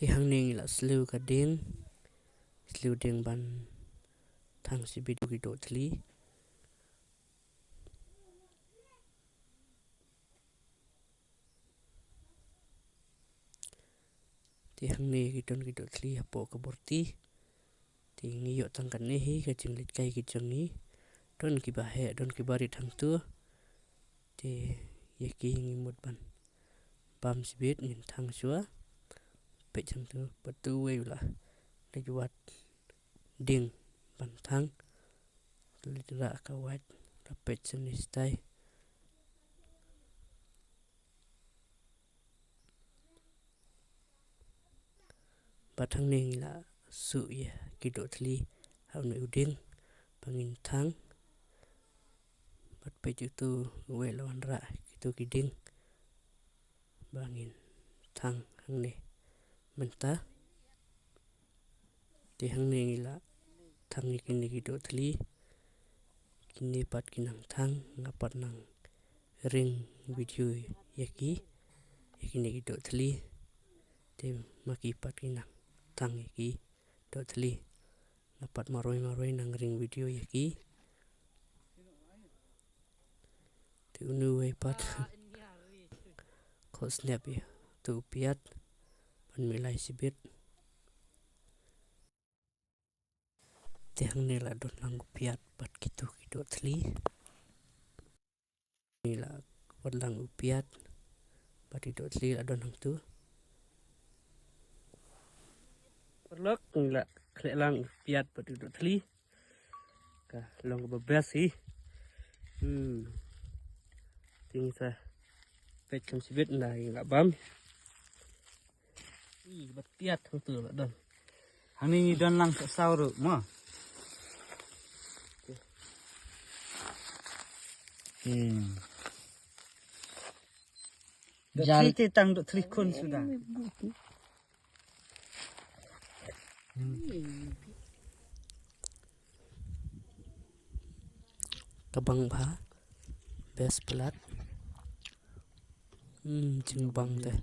thì hàng này là slew cả đen slew đen ban thang si bị đôi độ thlý thì hàng này cái đôi độ thlý hấp bộ cái bột tí thì nghĩ dụ tăng cảnh này cái chừng lịch cây cái chừng ní đôi cái bà hệ đôi cái bà đi thằng tua thì vậy kia nghĩ một bàn bám si biết nhìn thang xóa bị thằng tua bắt tu quay là để buat ding ban thang lấy ra cái white rapet jenis tay và thang này là sự cái độ thlý hao nữ điên bằng nghìn tháng bắt bây giờ tu quay lo ăn ra cái tu cái điên bằng nghìn tháng hàng này mình ta thì hàng này là thang này cái độ thlý kini pat kinang thang ngapat nang ring video yaki yakini cái độ thlý thì maki pat kinang thang yaki độ thlý dapat maroi nang ring video yaki thì unu pat ko snap ya tu piat pan milai sibit thì hang này là đốt lang piat pat kitu độ thlý này là đốt lang piat pat độ thlý là đốt hang tu lắc là khệ lang piat pat độ thlý cả long bebas sih ting sa pet kam sibit này là bám bật piat không từ là đần Hàng này đơn lăng sao rồi mà. Jadi tentang dok telikon sudah. kabang bha best pelat chừng bang teh